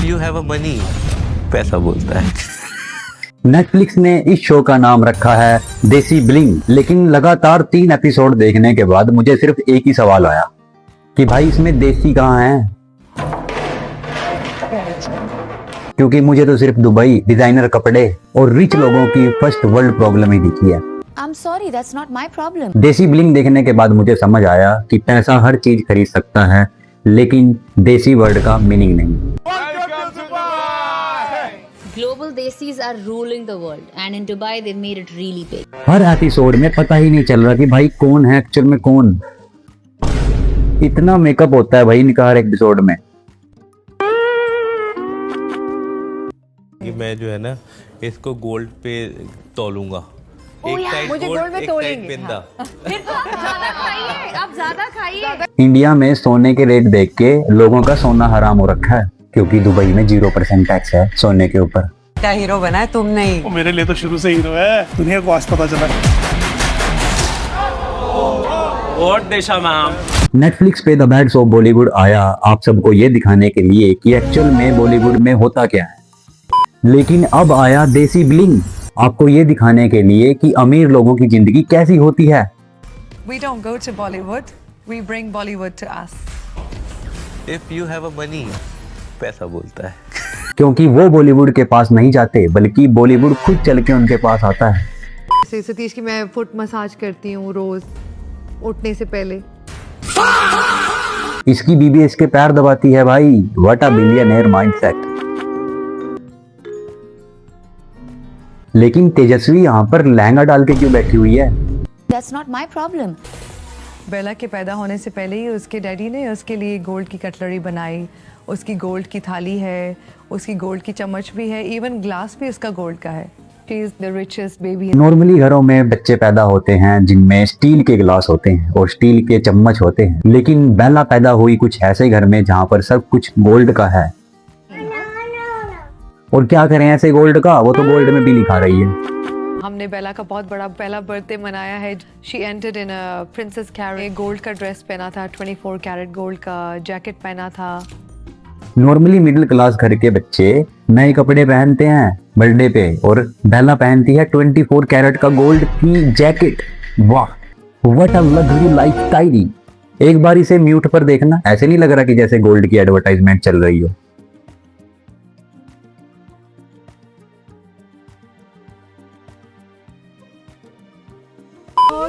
you have a money, पैसा बोलता है। नेटफ्लिक्स ने इस शो का नाम रखा है देसी ब्लिंग, लेकिन लगातार 3 एपिसोड देखने के बाद मुझे सिर्फ एक ही सवाल आया कि भाई इसमें देसी कहाँ है, क्योंकि मुझे तो सिर्फ दुबई, डिजाइनर कपड़े और रिच लोगों की फर्स्ट वर्ल्ड प्रॉब्लम ही दिखी है। I'm sorry, that's not my problem. देसी ब्लिंग देखने के बाद मुझे समझ आया कि पैसा हर चीज खरीद सकता है, लेकिन देसी वर्ड का मीनिंग नहीं। Global Desis are ruling the world, and in Dubai they've made it really big. Her episode में पता ही नहीं चल रहा कि भाई कौन है एक्चुअल में कौन। इतना मेकअप होता है भाई इनका हर एपिसोड में। कि मैं जो है ना इसको गोल्ड पे तोलूंगा। मुझे गोल्ड में तोलेंगे। फिर तो आप ज्यादा खाइए, आप ज्यादा खाइए। इंडिया में सोने के रेट देख के लोगों का सोना हराम हो रखा है, क्योंकि दुबई में 0% टैक्स है सोने के ऊपर। क्या हीरो बना है तुम नहीं? वो मेरे लिए तो शुरू से हीरो है, दुनिया को आज पता चला। वोट देशा मैम। नेटफ्लिक्स पे द बैड्स ऑफ बॉलीवुड आया आप सबको ये दिखाने के लिए कि एक्चुअल में बॉलीवुड में होता क्या है, लेकिन अब आया देसी ब्लिंग आपको ये दिखाने के लिए कि अमीर लोगों की जिंदगी कैसी होती है। We don't go to Bollywood, we bring Bollywood to us. If you have a money, पैसा बोलता है। क्योंकि वो बॉलीवुड के पास नहीं जाते, बल्कि बॉलीवुड खुद चल के उनके पास आता है। जैसे सतीश की मैं फुट मसाज करती हूँ रोज उठने से पहले। इसकी बीबी इसके पैर दबाती है भाई। What a billionaire mindset. लेकिन तेजस्वी यहाँ पर लहंगा डाल के क्यों बैठी हुई है? That's not my problem. बेला के पैदा होने से पहले ही उसके डैडी ने उसके लिए गोल्ड की कटलरी बनाई, उसकी गोल्ड की थाली है, उसकी गोल्ड की चम्मच भी है, इवन ग्लास भी उसका गोल्ड का है। She is the richest baby. Normally घरों में बच्चे पैदा होते हैं जिनमें स्टील के ग्लास होते हैं और स्टील के चम्मच होते हैं, लेकिन बेला पैदा हुई कुछ ऐसे घर में जहाँ पर सब कुछ गोल्ड का है। और क्या करें ऐसे गोल्ड का, वो तो गोल्ड में भी लिखा रही है। हमने बेला का बहुत बड़ा पहला बर्थडे मनाया है। She entered in a princess carriage, gold का ड्रेस पहना था, 24 कैरेट गोल्ड का जैकेट पहना था। नॉर्मली मिडिल क्लास घर के बच्चे नए कपड़े पहनते हैं बर्थडे पे, और बेला पहनती है 24 कैरेट का गोल्ड की जैकेट। वाह, व्हाट अ लग्जरी लाइफस्टाइल। एक बार इसे म्यूट पर देखना, ऐसे नहीं लग रहा कि जैसे गोल्ड की एडवर्टाइजमेंट चल रही हो।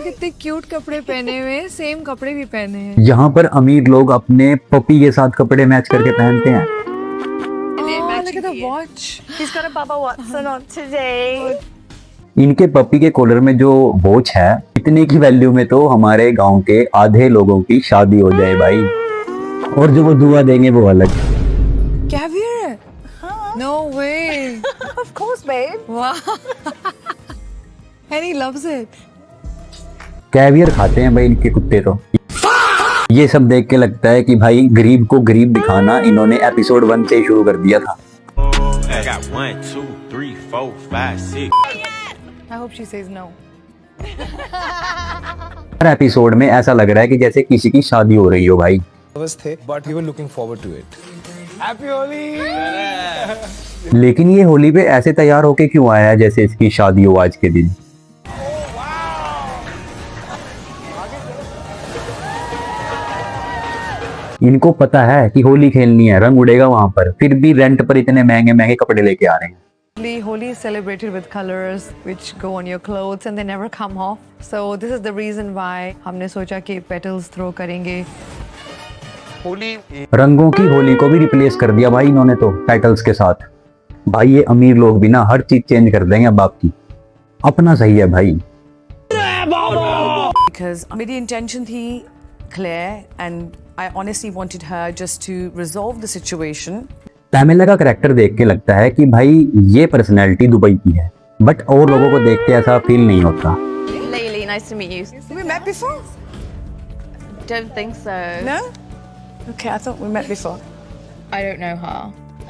कितने क्यूट कपड़े पहने हुए, सेम कपड़े भी पहने हैं। यहाँ पर अमीर लोग अपने पपी के साथ कपड़े मैच करके पहनते हैं। Look at the watch. He's got a Baba Watson on today. इनके पपी के कॉलर में जो वॉच है, इतने की वैल्यू में तो हमारे गांव के आधे लोगों की शादी हो जाए भाई। और जो वो दुआ देंगे वो अलग। Caviar? No way. Of course, babe. Wow. And he loves it. Caviar खाते हैं भाई इनके कुत्ते तो। ये सब देख के लगता है कि भाई गरीब को गरीब दिखाना इन्होंने एपिसोड 1 से ही शुरू कर दिया था। I got 1, 2, 3, 4, 5, 6. I hope she says no. Her episode में ऐसा लग रहा है कि जैसे किसी की शादी हो रही हो भाई। थे, but we were looking forward to it. Happy Holi! लेकिन ये होली पे ऐसे तैयार होके क्यों आया है जैसे इसकी शादी हो आज के दिन? इनको पता है कि होली खेलनी है, रंग उड़ेगा वहां पर, फिर भी रेंट पर इतने महंगे महंगे कपड़े लेके आ रहे हैं। Holi is celebrated with colors which go on your clothes and they never come off. So this is the reason why हमने सोचा कि petals throw करेंगे। रंगों की होली को भी रिप्लेस कर दिया भाई इन्होंने तो पेटल्स के साथ। भाई ये अमीर लोग भी ना हर चीज चेंज कर देंगे अब आपकी। अपना सही है भाई। Because मेरी intention थी clear and I honestly wanted her just to resolve the situation. Pamela का कैरेक्टर देख के लगता है कि भाई ये पर्सनैलिटी दुबई की है, बट और लोगों को देख के ऐसा फील नहीं होता। Layli, nice to meet you. We met before? Don't think so. No? Okay, I thought we met before. I don't know her.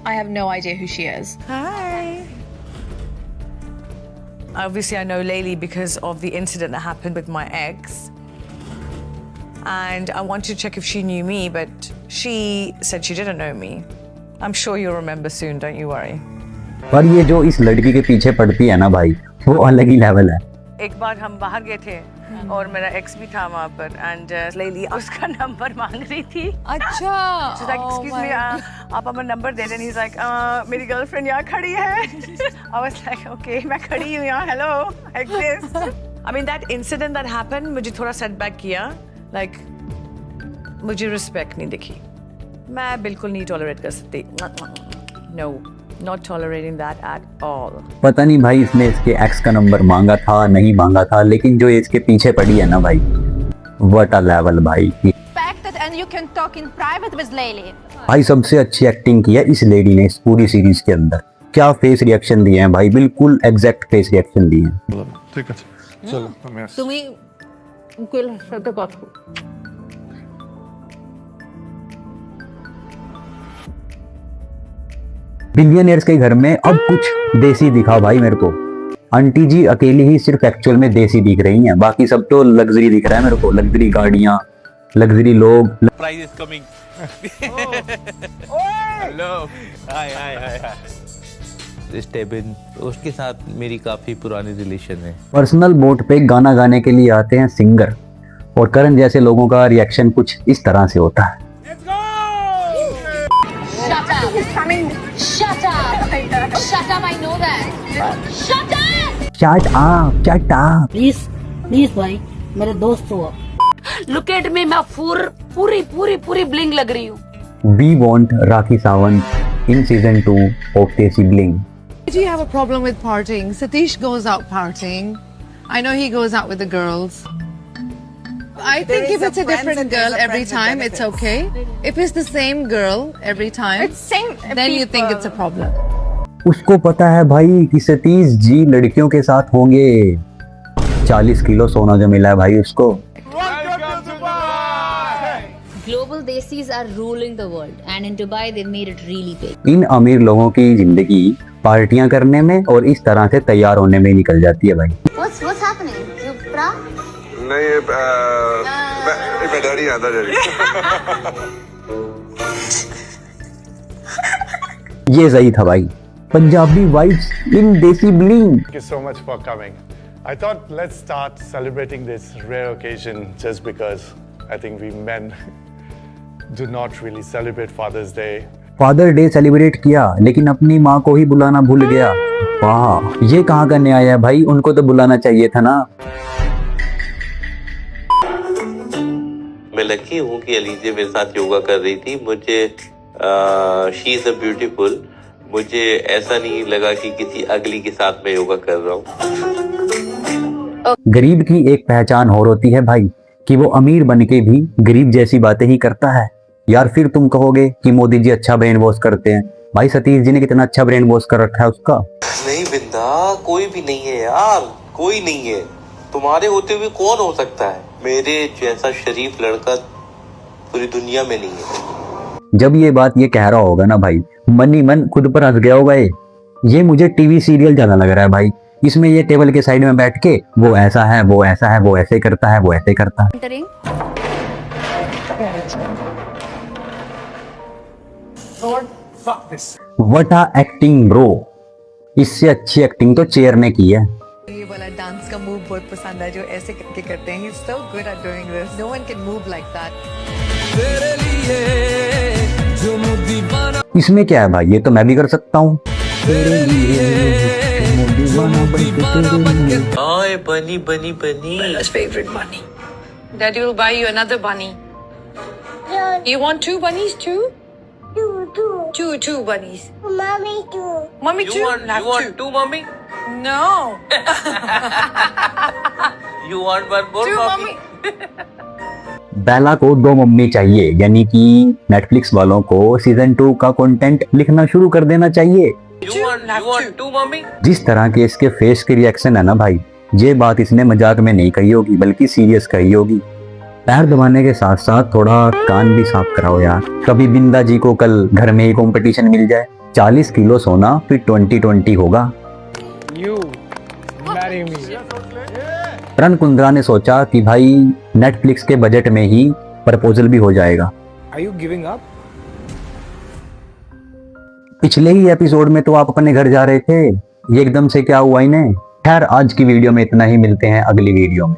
I have no idea who she is. Hi. Obviously, I know Layli because of the incident that happened with my ex. And I wanted to check if she knew me, but she said she didn't know me. I'm sure you'll remember soon, don't you worry. पर ये जो इस लड़की के पीछे पड़ती है ना भाई, वो अलग ही लेवल है। एक बार हम बाहर गए थे और मेरा एक्स भी था वहाँ पर एंड ले लिया, उसका नंबर मांग रही थी। अच्छा She's like, excuse me, आप अपना नंबर दे दें। He's like, मेरी गर्लफ्रेंड यहाँ खड़ी है। I was like, okay, मैं खड़ी हूँ यहाँ, hello, like this. I mean that incident that happened मुझे थोड़ा setback किया, like मुझे respect नहीं दिखी। मैं बिल्कुल नहीं tolerate कर सकती। No, not tolerating that at all. पता नहीं भाई इसने इसके एक्स का नंबर मांगा था नहीं मांगा था, लेकिन जो इसके पीछे पड़ी है ना भाई, व्हाट अ लेवल भाई। And you can talk in private with Layli. भाई सबसे अच्छी एक्टिंग की है इस लेडी ने इस पूरी सीरीज के अंदर। क्या फेस रिएक्शन दिए हैं भाई, बिल्कुल एग्जैक्ट फेस रिएक्शन दिए हैं। ठीक है चलो मैं तुम्ही उकेल साथ बात करो। बिलियनियर्स के घर में अब कुछ देसी दिखा भाई मेरे को। आंटी जी अकेली ही सिर्फ एक्चुअल में देसी दिख रही हैं, बाकी सब तो लग्जरी दिख रहा है मेरे को। लग्जरी गाड़ियां, लग्जरी लोग। Prize is coming. Hello hi hi hi hi. Stebin, उसके साथ मेरी काफी पुरानी रिलेशन है। पर्सनल बोट पे गाना गाने के लिए आते हैं सिंगर, और करण जैसे लोगों का रिएक्शन कुछ इस तरह से होता है। Shut up. He's coming. Shut up. Shut up. I know that. Shut up. Shut up, shut up. Please भाई, मेरे दोस्त हो। Look at me, मैं पूरी ब्लिंग लग रही हूँ। We want Rakhi Sawant in season 2 of Desi Bling. Do you have a problem with partying? Satish goes out partying. I know he goes out with the girls. I think if it's a different girl every time, it's okay. If it's the same girl every time, then you think it's a problem. उसको पता है भाई कि सतीश जी लड़कियों के साथ होंगे। 40 kilo सोना जो मिला है भाई उसको। Global Desis are ruling the world, and in Dubai they made it really big. इन अमीर लोगों की जिंदगी पार्टियां करने में और इस तरह से तैयार होने में निकल जाती है भाई। What's happening? You proud? नहीं मैं डरी आता ये सही था भाई, पंजाबी वाइब्स इन देसी bling. Thank you so much for coming. I thought let's start celebrating this rare occasion just because I think we men do not really celebrate Father's Day. Father day celebrate किया लेकिन अपनी माँ को ही बुलाना भूल गया। वाह, ये कहाँ का न्याय है भाई, उनको तो बुलाना चाहिए था ना। मैं लकी हूँ कि अलीजे मेरे साथ योगा कर रही थी। मुझे शी इज अ ब्यूटीफुल, मुझे ऐसा नहीं लगा कि किसी अगली के साथ मैं योगा कर रहा हूँ। गरीब की एक पहचान और होती है भाई कि वो अमीर बन के भी गरीब जैसी बातें ही करता है। यार फिर तुम कहोगे कि मोदी जी अच्छा ब्रेन वॉश करते हैं, भाई सतीश जी ने कितना अच्छा ब्रेन वॉश कर रखा है उसका। नहीं बिंदा, कोई भी नहीं है यार, कोई नहीं है। तुम्हारे होते हुए कौन हो सकता है? मेरे जैसा शरीफ लड़का पूरी दुनिया में नहीं है। जब ये बात ये कह रहा होगा ना भाई, मन ही मन खुद पर हंस गया होगा। ये मुझे टीवी सीरियल ज्यादा लग रहा है भाई। इसमें ये टेबल के साइड में बैठ के वो ऐसा है, वो ऐसा है, वो ऐसे करता है, वो ऐसे करता है। Entering. What a acting bro, इससे अच्छी एक्टिंग तो चेयर ने की है। ये वाला डांस का मूव बहुत पसंद है जो ऐसे करके करते हैं। He's so good at doing this. No one can move like that. इसमें क्या है भाई, ये तो मैं भी कर सकता हूँ। हाय बनी बनी बनी। His favorite bunny. Daddy will buy you another bunny. You want 2 bunnies too? Two bunnies. Mommy too. Mommy too? You want 2 mommy? No. You want 1 more 2 mommy? बेला को 2 मम्मी चाहिए, यानी कि नेटफ्लिक्स वालों को सीजन 2 का कंटेंट लिखना शुरू कर देना चाहिए। You want 2 mommy? जिस तरह के इसके फेस के रिएक्शन है ना भाई, ये बात इसने मजाक में नहीं कही होगी बल्कि सीरियस कही होगी। पैर दबाने के साथ साथ थोड़ा कान भी साफ कराओ यार। कभी बिंदा जी को कल घर में ही कंपटीशन मिल जाए। 40 किलो सोना फिर 2020 होगा। You marry me. Run Kundra ने सोचा कि भाई नेटफ्लिक्स के बजट में ही प्रपोजल भी हो जाएगा। Are you giving up? पिछले ही एपिसोड में तो आप अपने घर जा रहे थे, ये एकदम से क्या हुआ इन्हें। खैर आज की वीडियो में इतना ही, मिलते हैं अगली वीडियो में।